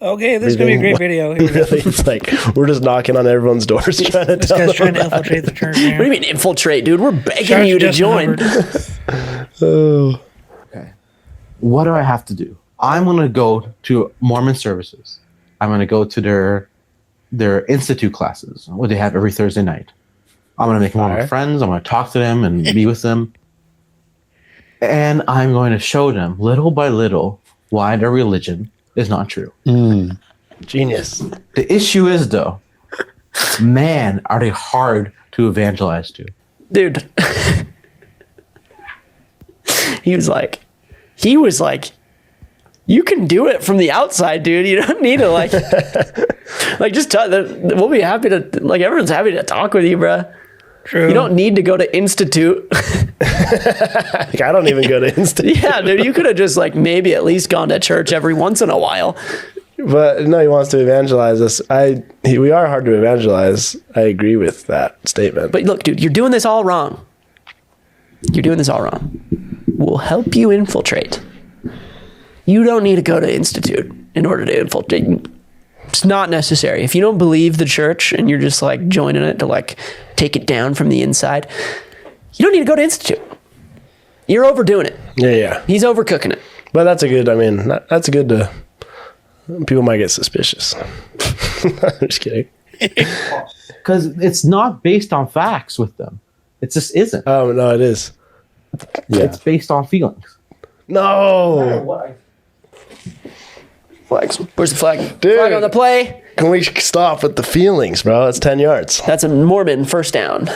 Okay, this is going to be a great video. Really, it's like we're just knocking on everyone's doors trying to tell them. Trying to infiltrate the church. What do you mean infiltrate, dude? We're begging you to join. Oh. Okay. What do I have to do? I'm going to go to Mormon services. I'm going to go to their institute classes, what they have every Thursday night. I'm going to make Mormon friends. I'm going to talk to them and be with them. And I'm going to show them little by little why their religion is not true. Genius. The issue is, though, man, are they hard to evangelize to. Dude. He was like, you can do it from the outside, dude. You don't need to just we'll be happy to, everyone's happy to talk with you, bro. True. You don't need to go to institute. I don't even go to institute. Yeah, dude, you could have just maybe at least gone to church every once in a while. But no, he wants to evangelize us. We are hard to evangelize. I agree with that statement. But look, dude, you're doing this all wrong. We'll help you infiltrate. You don't need to go to institute in order to infiltrate. It's not necessary. If you don't believe the church and you're just joining it to take it down from the inside, you don't need to go to institute. You're overdoing it. Yeah. He's overcooking it. But that's a good to, people might get suspicious. I'm just kidding. Because it's not based on facts with them. It just isn't. Oh, no, it is. Yeah. It's based on feelings. No. Flags. Where's the flag? Dude. Flag on the play. Can we stop with the feelings, bro? It's 10 yards. That's a Mormon first down.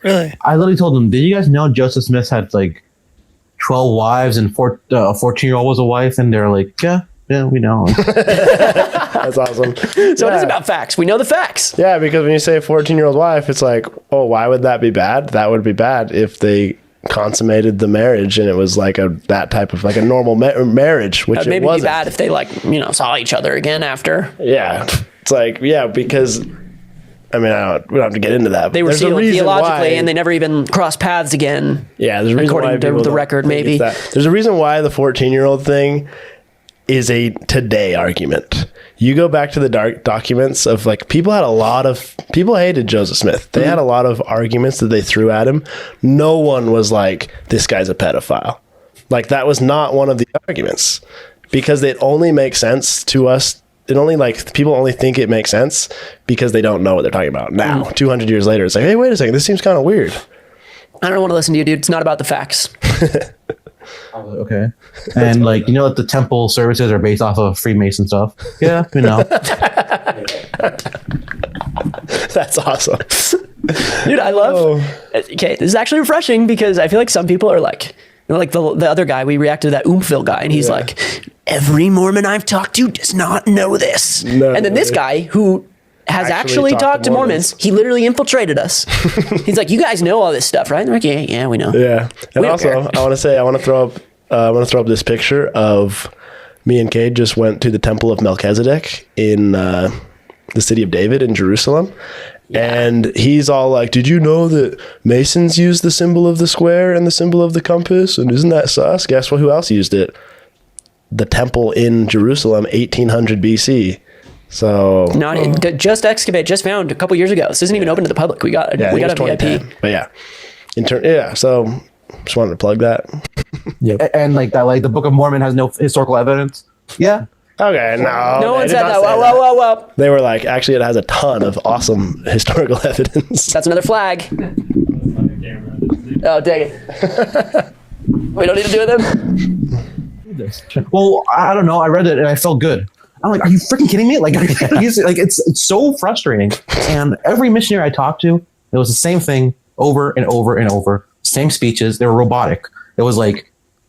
Really? I literally told them, did you guys know Joseph Smith had 12 wives and a 14-year-old was a wife? And they're like, yeah, we know. That's awesome. So it is about facts. We know the facts. Yeah, because when you say a 14-year-old wife, it's why would that be bad? That would be bad if they consummated the marriage and it was that type of a normal marriage, which maybe it wasn't. Be bad if they saw each other again after. Yeah, it's because we don't have to get into that. They were sealed theologically and they never even crossed paths again. Yeah, there's a reason according to the record, maybe. There's a reason why the 14-year-old thing is a today argument. You go back to the dark documents of people hated Joseph Smith. They had a lot of arguments that they threw at him. No one was this guy's a pedophile. That was not one of the arguments, because it only makes sense to us. It only people only think it makes sense because they don't know what they're talking about now. 200 years later, it's hey, wait a second, this seems kind of weird. I don't want to listen to you, dude. It's not about the facts. Okay. And the temple services are based off of Freemason stuff. Yeah, we know. That's awesome. Dude, I love... Okay, this is actually refreshing because I feel some people are the other guy, we reacted to that Oomphville guy, and he's every Mormon I've talked to does not know this. No, and then this guy who has actually talked to Mormons, he literally infiltrated us. He's you guys know all this stuff, right? And they're yeah, we know. Yeah. And also, I want to throw up this picture of me and Cade just went to the Temple of Melchizedek in the city of David in Jerusalem. Yeah. And he's all did you know that Masons use the symbol of the square and the symbol of the compass? And isn't that sus? Guess who else used it? The temple in Jerusalem, 1800 BC. So just found a couple years ago. This isn't even open to the public. We got a VIP. But so just wanted to plug that. Yeah. And the Book of Mormon has no historical evidence. Yeah. Okay, no one said that. Whoa. They were actually, it has a ton of awesome historical evidence. That's another flag. Oh, dang it. We don't need to do it then? Well, I don't know. I read it and I felt good. I'm are you freaking kidding me? It's so frustrating. And every missionary I talked to, it was the same thing over and over and over. Same speeches. They were robotic. It was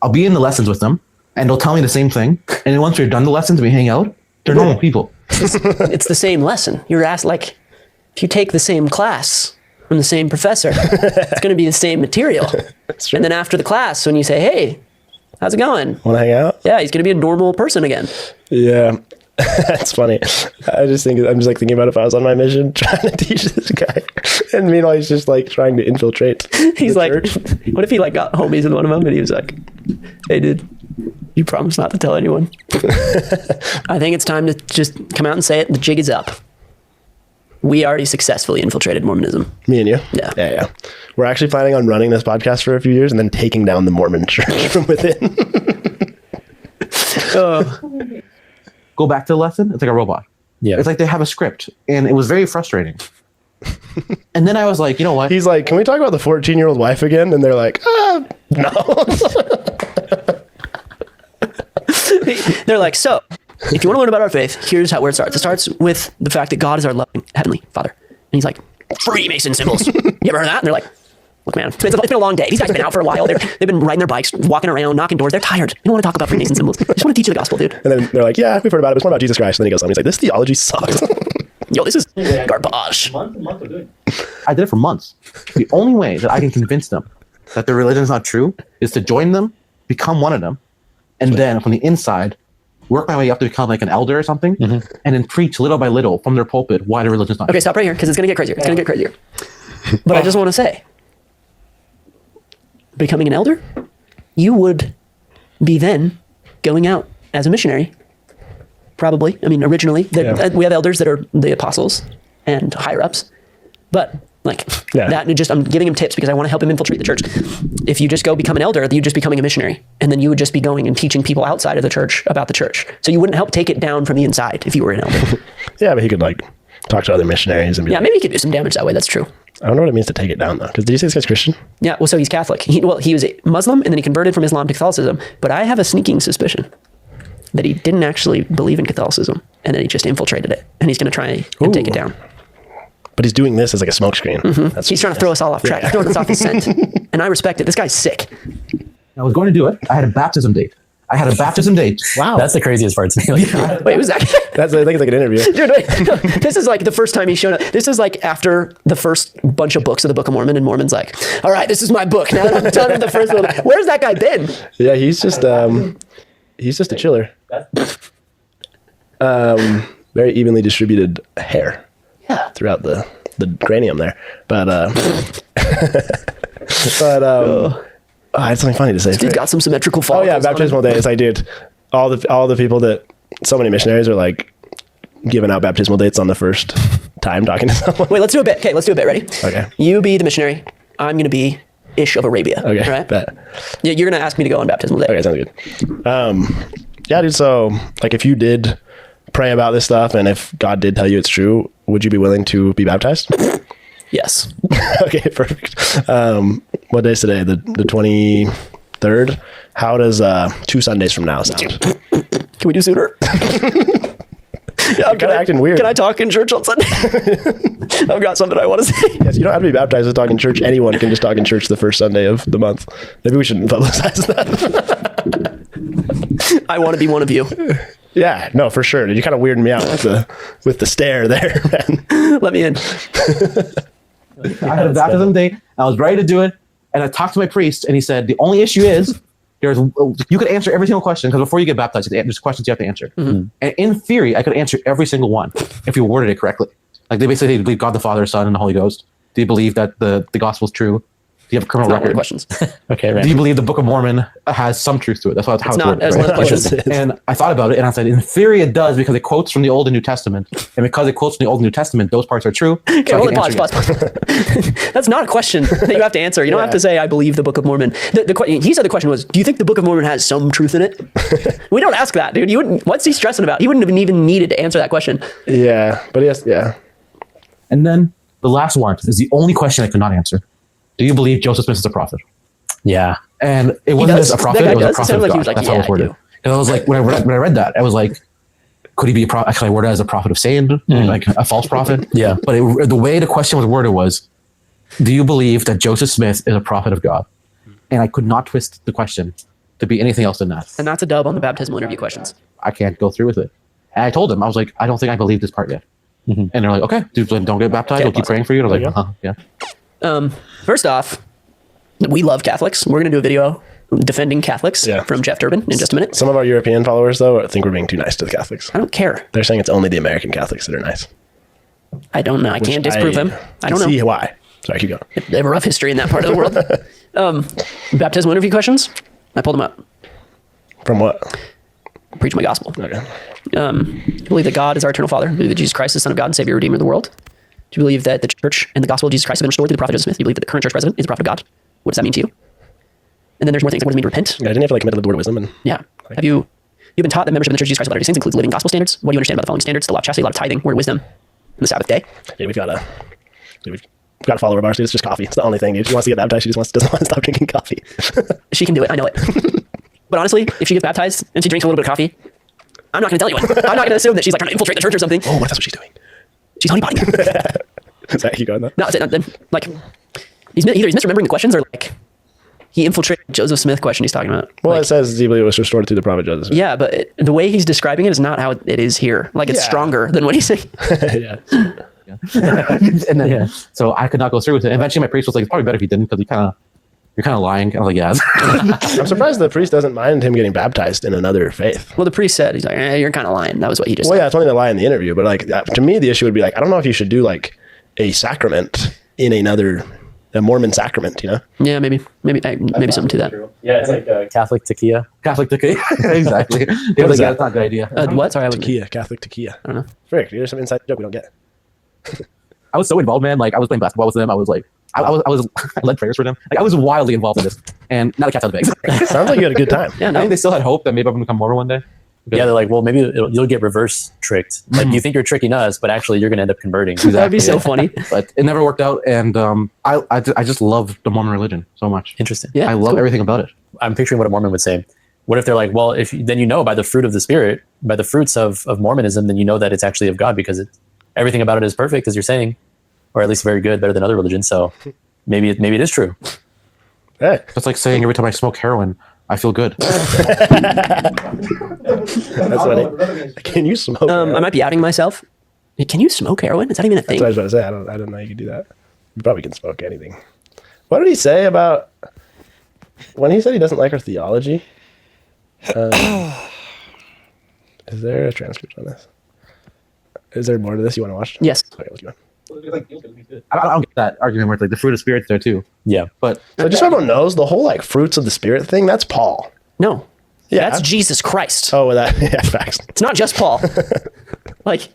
I'll be in the lessons with them and they'll tell me the same thing. And then once we're done the lessons, we hang out. They're normal people. It's the same lesson. You're asked if you take the same class from the same professor, it's going to be the same material. And then after the class, when you say, hey, how's it going? Want to hang out? Yeah, he's going to be a normal person again. Yeah. That's funny. I'm just thinking about if I was on my mission trying to teach this guy, and meanwhile he's just trying to infiltrate. He's church. What if he got homies with one of them and he was hey dude, You promise not to tell anyone. I think it's time to just come out and say it. The jig is up. We already successfully infiltrated Mormonism. Me and you? Yeah. Yeah. We're actually planning on running this podcast for a few years and then taking down the Mormon church from within. Go back to the lesson. It's like a robot. Yeah. It's like they have a script, and it was very frustrating. And then I was like, you know what? He's like, can we talk about the 14-year-old wife again? And they're like, no. They're like, so, if you want to learn about our faith, here's where it starts. It starts with the fact that God is our loving Heavenly Father. And he's like, Freemason symbols. You ever heard of that? And they're like, look, man, it's been a long day. These guys have been out for a while. They've been riding their bikes, walking around, knocking doors. They're tired. They don't want to talk about Freemason symbols. They just want to teach you the gospel, dude. And then they're like, yeah, we've heard about it. It's more about Jesus Christ. And then he goes on. He's like, this theology sucks. Yo, this is garbage. I did it for months. The only way that I can convince them that their religion is not true is to join them, become one of them, and then from the inside, work my way up to become like an elder or something, and then preach little by little from their pulpit why their religion is not Okay, true. stop right here because it's going to get crazier. It's going to get crazier. But I just want to say, becoming an elder, you would be then going out as a missionary. Probably. I mean, originally, we have elders that are the apostles and higher ups. But I'm giving him tips because I want to help him infiltrate the church. If you just go become an elder, you're just becoming a missionary. And then you would just be going and teaching people outside of the church about the church. So you wouldn't help take it down from the inside if you were an elder. Yeah, but he could like talk to other missionaries and be like, Maybe he could do some damage that way. That's true. I don't know what it means to take it down though. Because did you say this guy's Christian? Yeah, well, so he's Catholic. He was a Muslim and then he converted from Islam to Catholicism. But I have a sneaking suspicion that he didn't actually believe in Catholicism and then he just infiltrated it. And he's going to try and take it down. But he's doing this as like a smokescreen. He's trying to throw us all off track. He's throwing us off his scent. And I respect it. This guy's sick. I was going to do it. I had a baptism date. Wow. That's the craziest part to me. Wait, was that? I think it's like an interview. Dude, wait. No, this is like the first time he showed up. This is like after the first bunch of books of the Book of Mormon, and Mormon's like, all right, this is my book. Now that I'm done with the first one. Where's that guy been? Yeah, he's just a chiller. Very evenly distributed hair. Yeah. Throughout the cranium there. But I had something funny to say. He's got some symmetrical Oh follicles. yeah, baptismal days. I did. All the people that so many missionaries are like giving out baptismal dates on the first time talking to someone. Wait, let's do a bit. Okay, let's do a bit. Ready? Okay. You be the missionary. I'm going to be Ish of Arabia. Okay. All right. Bet. Yeah, you're going to ask me to go on baptismal day. Okay, sounds good. Yeah, dude. So like, if you did pray about this stuff, and if God did tell you it's true, would you be willing to be baptized? Yes. Okay, perfect. What day is today? The 23rd? How does 2 Sundays from now sound? Can we do sooner? Yeah, You're kind of acting weird. Can I talk in church on Sunday? I've got something I want to say. Yes, you don't have to be baptized to talk in church. Anyone can just talk in church the first Sunday of the month. Maybe we shouldn't publicize that. I want to be one of you. Yeah, no, for sure. You kind of weirded me out with the stare there, man. Let me in. I had a baptism date. I was ready to do it, and I talked to my priest, and he said the only issue is you could answer every single question because before you get baptized, there's questions you have to answer. And in theory, I could answer every single one if you worded it correctly. Like they basically believe God the Father, Son, and the Holy Ghost. Do you believe that the gospel is true? Do you have a criminal record? Questions. Okay, right. Do you believe the Book of Mormon has some truth to it? That's how it's not. worded. That's one of the questions. And I thought about it, and I said, in theory, it does because it quotes from the Old and New Testament, and because it quotes from the Old and New Testament, those parts are true. Okay, so hold on, pause. That's not a question that you have to answer. You don't have to say, I believe the Book of Mormon. He said the question was, do you think the Book of Mormon has some truth in it? We don't ask that, dude. You wouldn't. What's he stressing about? He wouldn't have even needed to answer that question. Yeah, but yes, yeah. And then the last one is the only question I could not answer. Do you believe Joseph Smith is a prophet? Yeah. And it wasn't just a prophet, it was a prophet of like God. he was like, That's how it was worded. And I was like, when I read that, I was like, could he be a prophet? Actually, I worded it as a prophet of Satan, like a false prophet. Yeah. But the way the question was worded was, do you believe that Joseph Smith is a prophet of God? And I could not twist the question to be anything else than that. And that's a dub on the baptismal interview questions. I can't go through with it. And I told him, I was like, I don't think I believe this part yet. And they're like, okay, dude, don't get baptized. Okay, We'll keep praying for you. And I was like, yeah. First off, we love Catholics. We're going to do a video defending Catholics from Jeff Durbin in just a minute. Some of our European followers, though, think we're being too nice to the Catholics. I don't care. They're saying it's only the American Catholics that are nice. I don't know. I can't disprove him. I don't know. See why. Sorry, keep going. They have a rough history in that part of the world. Baptismal interview questions. I pulled them up. From what? Preach my gospel. Okay. You believe that God is our eternal Father? You believe that Jesus Christ is the Son of God and Savior, Redeemer of the world? Do you believe that the church and the gospel of Jesus Christ have been restored through the prophet Joseph Smith? Do you believe that the current church president is the prophet of God? What does that mean to you? And then there's more things. What does it mean to repent? Yeah, didn't you have to like commit to the word of wisdom? And Yeah. Have you've been taught that membership in the Church of Jesus Christ of Latter-day Saints includes living gospel standards? What do you understand about the following standards? The law of chastity, law of tithing, word of wisdom, and the Sabbath day? yeah, we've got a follower of ours. It's just coffee. It's the only thing. Dude. She wants to get baptized. She just doesn't want to stop drinking coffee. She can do it. I know it. But honestly, if she gets baptized and she drinks a little bit of coffee, I'm not going to tell anyone. I'm not going to assume that she's like trying to infiltrate the church or something. Oh, what if that's what she's doing? She's honeypotting. Is that you going though? No, like either he's misremembering the questions or like he infiltrated Joseph Smith question he's talking about. Well, Like, it says he was restored through the prophet Joseph. yeah, but the way he's describing it is not how it is here. Like it's Yeah. stronger than what he's saying. yeah. And then, so I could not go through with it. Eventually, my priest was like, "It's probably better if you didn't, because you're kind of lying." I was like, "Yeah." I'm surprised the priest doesn't mind him getting baptized in another faith. Well, the priest said, he's like, you're kind of lying. That was what he just Well, said. yeah, it's only the lie in the interview, but like to me, the issue would be like, I don't know if you should do like a sacrament in a Mormon sacrament, you know? Yeah, maybe something to that. Yeah, it's like Catholic tequila. Catholic ticket. Exactly. Yeah, is that? that's not a good idea. What? Sorry, I wasn't. Tequila, Catholic tequila. I don't know. Frick, there's some inside joke we don't get. I was so involved, man. Like I was playing basketball with them. I was like, I led prayers for them. Like I was wildly involved in this, and now the cat's out of the bag. Sounds like you had a good time. Yeah, I no. think they still had hope that maybe I'm gonna become Mormon one day. Yeah, they're like, well, maybe you'll get reverse tricked. Like you think you're tricking us, but actually you're gonna end up converting. That'd be so funny. But it never worked out, and I just love the Mormon religion so much. Interesting. Yeah, I it's love cool. everything about it. I'm picturing what a Mormon would say. What if they're like, well, if then by the fruit of the Spirit, by the fruits of Mormonism, then you know that it's actually of God because everything about it is perfect, as you're saying, or at least very good, better than other religions. So maybe it is true. Hey, That's like saying every time I smoke heroin, I feel good. that's funny. Can you smoke? I might be outing myself. Can you smoke heroin? Is that even a thing? That's what I was about to say. I didn't know you could do that. You probably can smoke anything. What did he say about when he said he doesn't like our theology? Is there a transcript on this? Is there more to this you want to watch? Yes. Okay, let's go. I don't get that argument where it's like the fruit of spirit's there too. Yeah. But So just so everyone knows, the whole like fruits of the spirit thing, that's Paul. No. Yeah. That's Jesus Christ. Oh, well, that yeah, facts. It's not just Paul. Like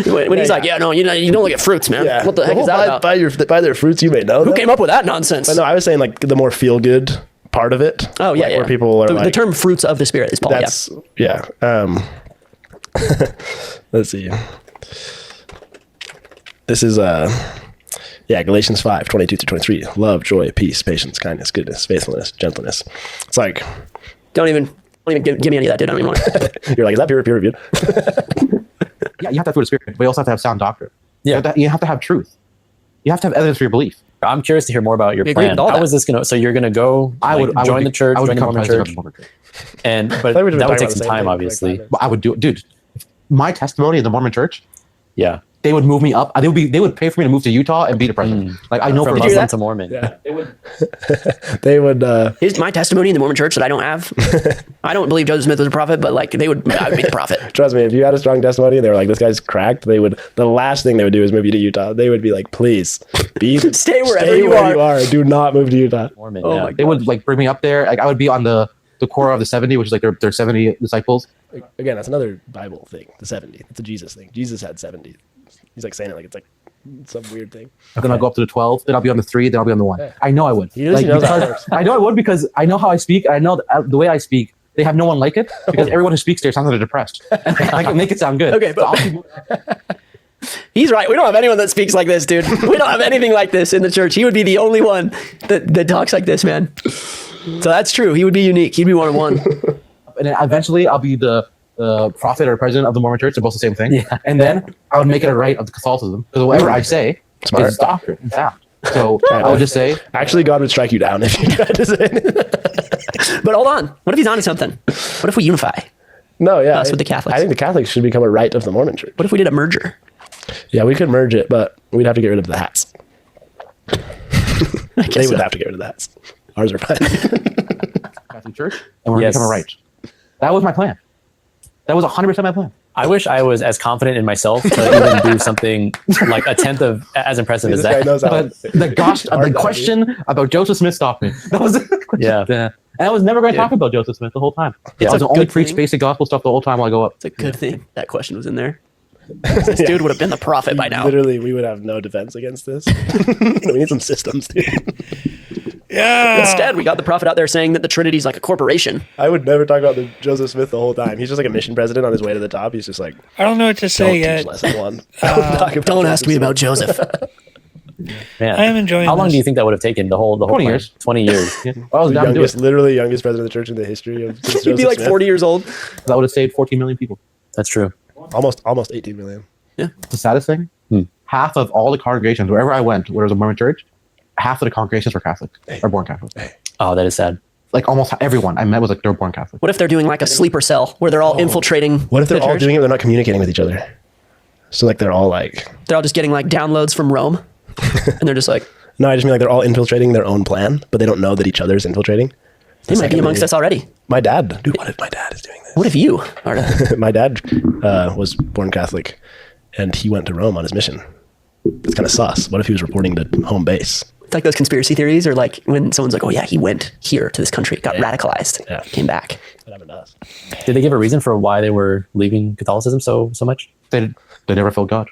when he's like, yeah, no, you don't look at fruits, man. Yeah. What the heck whole is that about? by their fruits you may know. Who them. came up with that nonsense? But no, I was saying like the more feel good part of it. Oh yeah, like, yeah. Where people are the like term fruits of the spirit is Paul. Yeah. that's yeah. Let's see. This is Galatians 5:22-23. Love, joy, peace, patience, kindness, goodness, faithfulness, gentleness. It's like Don't even give me any of that, dude. I don't even want it. you're like, is that peer reviewed? yeah, you have to have fruit of spirit, but you also have to have sound doctrine. Yeah. You have to have truth. You have to have evidence for your belief. I'm curious to hear more about your We agree plan. with all How that. is this gonna? So you're gonna go? I would join the church, I would join the become Mormon president church, of the Mormon church. but I would that would talking take about the some same time, thing, like, obviously. 5 minutes. But I would do it, dude. My testimony in the Mormon church, Yeah. they would move me up. They would pay for me to move to Utah and be the president. Like I know From for a Muslim fact. to Mormon. Yeah. They would Here's my testimony in the Mormon church that I don't have. I don't believe Joseph Smith was a prophet, but like I would be the prophet. trust me, if you had a strong testimony and they were like, this guy's cracked, the last thing they would do is move you to Utah. They would be like, please Stay wherever stay you where are. you are. Do not move to Utah. Mormon. Oh yeah. my They would like bring me up there. Like I would be on the core of the 70, which is like their 70 disciples. Again, that's another Bible thing. The 70. It's a Jesus thing. Jesus had 70. He's like saying it like it's like some weird thing. Then I'll go up to the 12. Then I'll be on the 3. Then I'll be on the 1. Yeah. I know I would. He knows how that works. I know I would because I know how I speak. I know the way I speak. They have no one like it because everyone who speaks there sounds like they're depressed. I can make it sound good. Okay, but- I'll be- He's right. We don't have anyone that speaks like this, dude. We don't have anything like this in the church. He would be the only one that talks like this, man. So that's true. He would be unique. He'd be one of one. and then eventually I'll be the prophet or president of the Mormon church. They're both the same thing. Yeah. And then I would make it a right of the Catholicism because whatever I say Smart. is doctrine and sound. So I would just say, Actually, God would strike you down if you tried to say it. But hold on. What if he's onto something? What if we unify? No, yeah. Us with the Catholics. I think the Catholics should become a rite of the Mormon church. What if we did a merger? Yeah, we could merge it, but we'd have to get rid of the hats. I They guess would so. have to get rid of the hats. Ours are fine. Catholic church, and we're Yes. going to become a right. That was my plan. That was 100% my plan. I wish I was as confident in myself to even do something like a tenth of as impressive as This guy that. knows how. But the question about Joseph Smith stopped me. That was Yeah. And And I was never going to talk about Joseph Smith the whole time. It's I was a only good preach thing. basic gospel stuff the whole time while I go up. It's a good thing that question was in there. This dude would have been the prophet by now. Literally, we would have no defense against this. We need some systems, dude. Yeah. Instead, we got the prophet out there saying that the Trinity's like a corporation. I would never talk about Joseph Smith the whole time. He's just like a mission president on his way to the top. He's just like, I don't know what to don't say teach yet. lesson one. Talk about Don't ask Joseph me Smith. about Joseph. Man, I am enjoying How long this. do you think that would have taken? The whole 20 plan? years. 20 years. Yeah. I was down to do it. Literally youngest president of the church in the history of since He'd be Joseph like Smith. 40 years old. That would have saved 14 million people. That's true. Almost 18 million. The saddest thing, half of all the congregations, wherever I went, where there was a Mormon church, half of the congregations were Catholic or born Catholic. Oh, that is sad. Like almost everyone I met was like, they're born Catholic. What if they're doing like a sleeper cell where they're all infiltrating? What if they're the all church? doing it? They're not communicating with each other. So like they're all like, They're all just getting like downloads from Rome, and they're just like, no, I just mean like they're all infiltrating their own plan, but they don't know that each other's infiltrating. they might be amongst us already. My dad, dude. What if my dad is doing this? What if you are? My dad was born Catholic, and he went to Rome on his mission. It's kind of sus. What if he was reporting to home base? It's like those conspiracy theories, or like when someone's like, "Oh yeah, he went here to this country, got radicalized, Yeah. came back." That happened to us. Did they give a reason for why they were leaving Catholicism so much? They never felt God.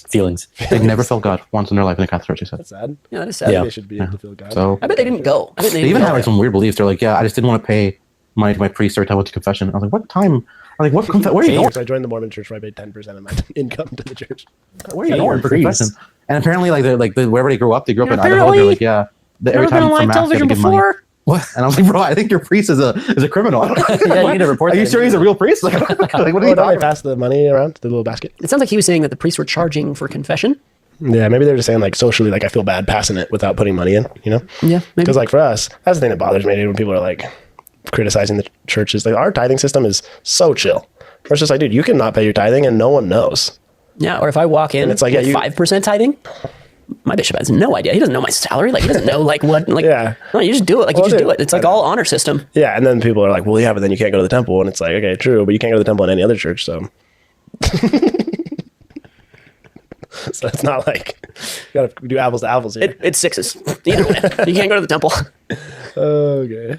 Feelings. They never felt God once in their life in the Catholic Church, they said. That's sad. Yeah, that is sad. Yeah. They should be able to feel God. So I bet they didn't go. I bet they even had like some weird beliefs. They're like, yeah, I just didn't want to pay money to my priest every time I went to confession. I was like, what time? I'm like, where are you going? So I joined the Mormon church where I paid 10% of my income to the church. Where are you Yeah, you're going a for priest. confession? And apparently, like, wherever they grew up, they grew up in Idaho. apparently- They're like, yeah, every time for mass, they have to give money. What? And I was like, bro, I think your priest is a criminal. Yeah, you need to report Are you that. sure he's a real priest? Like, what are you Oh, don't talking they about? pass the money around the little basket? It sounds like he was saying that the priests were charging for confession. Yeah, maybe they're just saying like socially, like I feel bad passing it without putting money in, you know? Yeah, maybe. Because like for us, that's the thing that bothers me when people are like criticizing the churches. Like our tithing system is so chill. Where it's just like, dude, you can not pay your tithing and no one knows. Yeah, or if I walk in, And it's like, with yeah, you- 5% tithing, my bishop has no idea. He doesn't know my salary. Like he doesn't know like what. Like Yeah. no, you just do it. Like Well, you just dude, do it. It's like all honor system. Yeah, and then people are like, well, yeah, but then you can't go to the temple. And it's like, okay, true, but you can't go to the temple in any other church, so. So it's not like you gotta do apples to apples here. It's sixes. Either way, you can't go to the temple. Okay.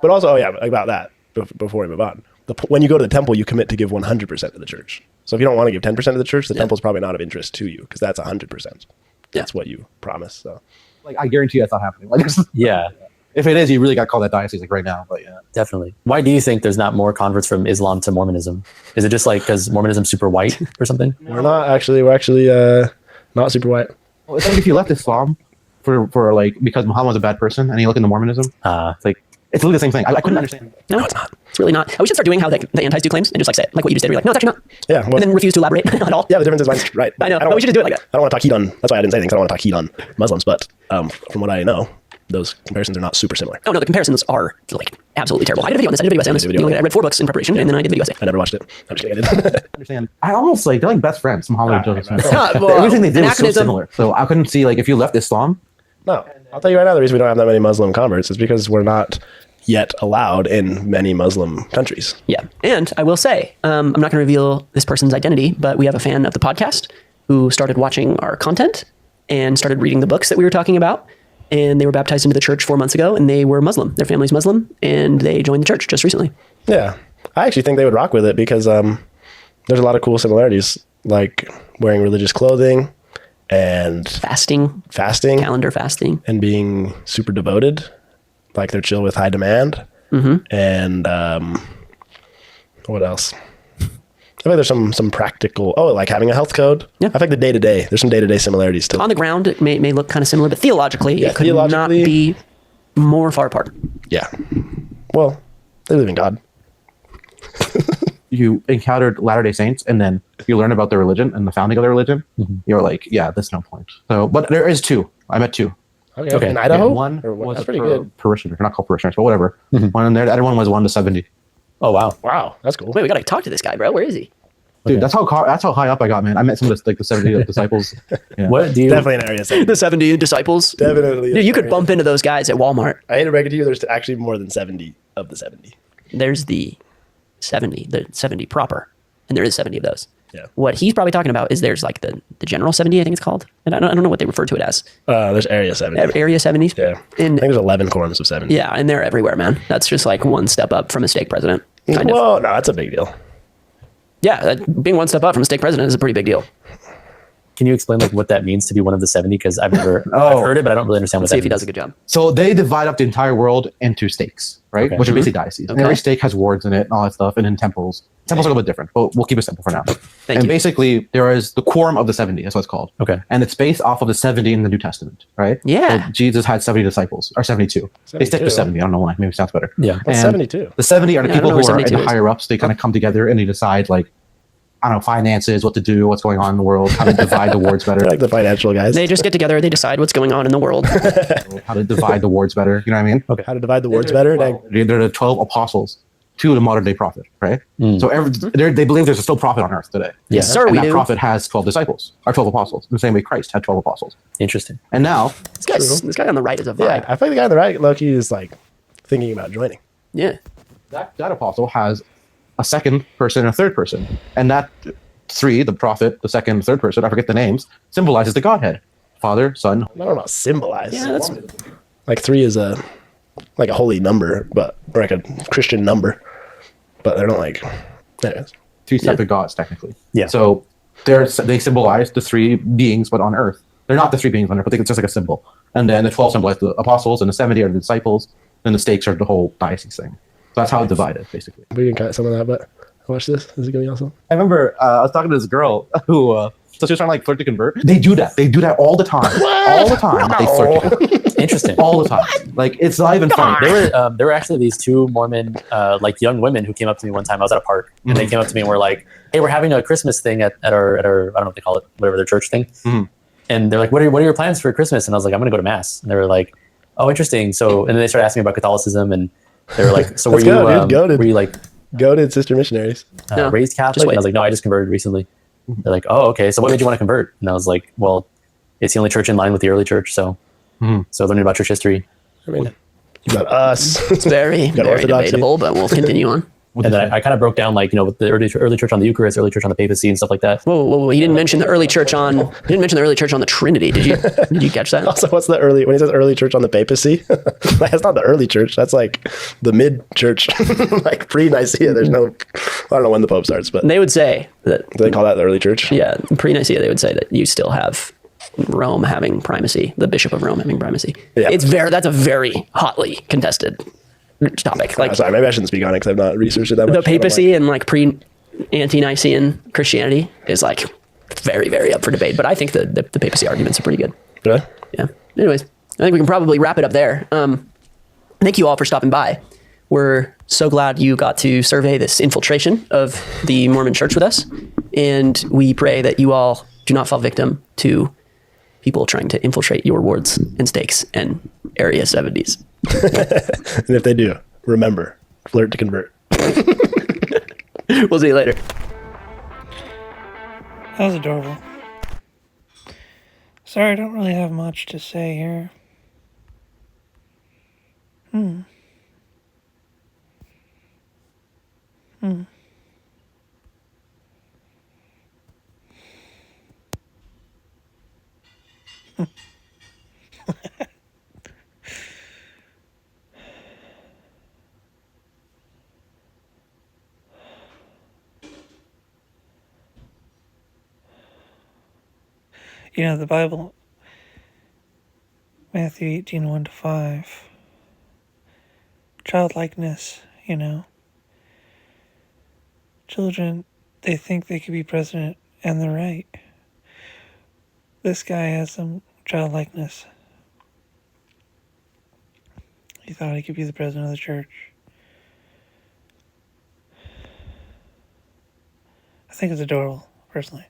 But also, oh yeah, about that, before we move on. When you go to the temple, you commit to give 100% to the church. So if you don't want to give 10% to the church, the temple's probably not of interest to you because that's 100%. That's what you promise. So Like, I guarantee you that's not happening. Like, Yeah, if it is, you really got to call that diocese like right now. But yeah. definitely. Why do you think there's not more converts from Islam to Mormonism? Is it just like because Mormonism's super white or something? we're actually not super white. Well, it's like if you left Islam for like, because Muhammad was a bad person and you look into Mormonism, it's like, it's literally the same thing. I couldn't understand. No, it's not. It's really not. We should start doing how the antis do claims and just like say it, like what you just did. We're like, no, it's actually not. Yeah. Well, And then refuse to elaborate at all. yeah, the difference is mine's right. I know, don't but we should just do it like that. I don't want to talk heat on. That's why I didn't say things. I don't want to talk heat on Muslims, but from what I know, those comparisons are not super similar. Oh no, the comparisons are like absolutely terrible. I did a video on this. I did a video essay on this. You did a video. I read 4 books in preparation, and then I did a video essay. I never watched it. I'm just kidding. I did. Understand. I almost like, they're like best friends, Muhammad and Joseph Smith. Well, Everything they did was so anachronism. similar. So I couldn't see, like, if you left Islam, No, I'll tell you right now, the reason we don't have that many Muslim converts is because we're not yet allowed in many Muslim countries. Yeah, and I will say, I'm not going to reveal this person's identity, but we have a fan of the podcast who started watching our content and started reading the books that we were talking about. And they were baptized into the church 4 months ago, and they were Muslim. Their family's Muslim, and they joined the church just recently. Yeah, I actually think they would rock with it because there's a lot of cool similarities, like wearing religious clothing and Fasting, calendar fasting. and being super devoted. Like they're chill with high demand. And what else? I feel like there's some practical, like having a health code. Yeah. I think the day-to-day, there's some day-to-day similarities to On the ground, it may look kind of similar, but theologically, Yeah, it could not theologically- be more far apart. Yeah. Well, they believe in God. you encountered Latter-day Saints and then you learn about their religion and the founding of their religion, you're like, yeah, there's no point. So, but there is 2. I met 2. Okay. In Idaho? One Or what? was That's pretty per- good. parishioners. They're not called parishioners, but whatever. One in there. The other one was 1 to 70. Oh wow. Wow, that's cool. Wait, we got to talk to this guy, bro. Where is he? Dude, that's how high up I got, man. I met some of the 70 disciples. Yeah. What do you? Definitely an area. The 70 disciples. Definitely. Dude, you could bump into those guys at Walmart. I hate to break it to you, there's actually more than 70 of the 70. There's the 70 proper, and there is 70 of those. Yeah. What he's probably talking about is there's like the general 70, I think it's called. And I don't know what they refer to it as. There's Area 70. Area 70s. Yeah. I And think there's 11 quorums of 70. yeah, and they're everywhere, man. That's just like one step up from a stake president. Kind of. Well, no, that's a big deal. Yeah, being one step up from a stake president is a pretty big deal. Can you explain like what that means to be one of the 70? Because I've heard it, but I don't really understand what Let's that see if he means. does a good job. So they divide up the entire world into stakes, right? Okay. Which are basically dioceses. And Okay. every stake has wards in it and all that stuff. And then temples. Temples are a little bit different, but we'll keep it simple for now. Thank you. Basically, there is the quorum of the 70. That's what it's called. Okay. And it's based off of the 70 in the New Testament, right? Yeah. So Jesus had 70 disciples, or 72. They stick 72. to 70. I don't know why. Maybe it sounds better. Yeah. What's And 72? The 70 are the Yeah, I don't people know who what are in 72 the is. higher ups. They kind of come together and they decide, like, I don't know, finances, what to do, what's going on in the world, how to divide the wards better, They're like the financial guys. They just get together, they decide what's going on in the world. how to divide the wards better. You know what I mean? Okay. How to divide the wards better? They're the 12 apostles to the modern day prophet, right? So they believe there's still prophet on earth today. Yes, sir, And we that do. prophet has 12 disciples, or 12 apostles, the same way Christ had 12 apostles. Interesting. And now, This guy on the right is a vibe. Yeah, I feel like the guy on the right, Loki, is like thinking about joining. Yeah. that apostle has a second person and a third person. And that three, the prophet, the second, third person, I forget the names, symbolizes the Godhead. Father, Son. I don't know about symbolize. Yeah, that's Like 3 is a holy number, but or like a Christian number, but they're not like. Anyways, Three separate gods, technically. Yeah. So they symbolize the three beings, but on earth. They're not the three beings on earth, but it's just like a symbol. And then the 12 symbolize the apostles, and the 70 are the disciples, and the stakes are the whole diocese thing. So that's how it's divided, basically. we can cut some of that, but watch this. This is gonna be awesome. I remember I was talking to this girl who, so she was trying to like flirt to convert. They do that. They do that all the time. All the time. They flirt to convert. Interesting. All the time. Like, it's not even funny. There were actually these two Mormon like young women who came up to me one time. I was at a park and they came up to me and were like, "Hey, we're having a Christmas thing at our I don't know what they call it, whatever their church thing." And they're like, "What are your plans for Christmas?" And I was like, "I'm going to go to mass." And they were like, "Oh, interesting." So and then they started asking me about Catholicism, and they were like, "So were Let's you go, dude. Go to- were you like Goated sister missionaries. No, raised Catholic?" just wait. And I was like, "No, I just converted recently." They're like, "Oh, okay. So what made you want to convert?" And I was like, "Well, it's the only church in line with the early church, so learning about church history." I mean, about us. It's very, very orthodoxy. debatable, but we'll continue on. And then I kind of broke down like with the early church on the Eucharist, early church on the papacy, and stuff like that. Whoa. He didn't mention the early church on. He didn't mention the early church on the Trinity. Did you? Did you catch that? Also, what's the early when he says early church on the papacy? That's not the early church. That's like the mid church, like pre-Nicaea. There's no, I don't know when the Pope starts, but They would say that. do they call that the early church? Yeah, pre-Nicaea, they would say that you still have Rome having primacy, the Bishop of Rome having primacy. Yeah. That's a very hotly contested topic. Like Sorry, maybe I shouldn't speak on it because I've not researched it that much. the but I'm papacy and like pre-anti-Nicene Christianity is like very, very up for debate. But I think the papacy arguments are pretty good. like, really? Yeah. Anyways, I think we can probably wrap it up there. Thank you all for stopping by. We're so glad you got to survey this infiltration of the Mormon church with us. And we pray that you all do not fall victim to people trying to infiltrate your wards and stakes and Area 70s. And if they do, remember, flirt to convert. We'll see you later. That was adorable. Sorry, I don't really have much to say here. You know, the Bible, Matthew 18, 1-5, childlikeness, children, they think they could be president, and they're right. This guy has some childlikeness. He thought he could be the president of the church. I think it's adorable, personally.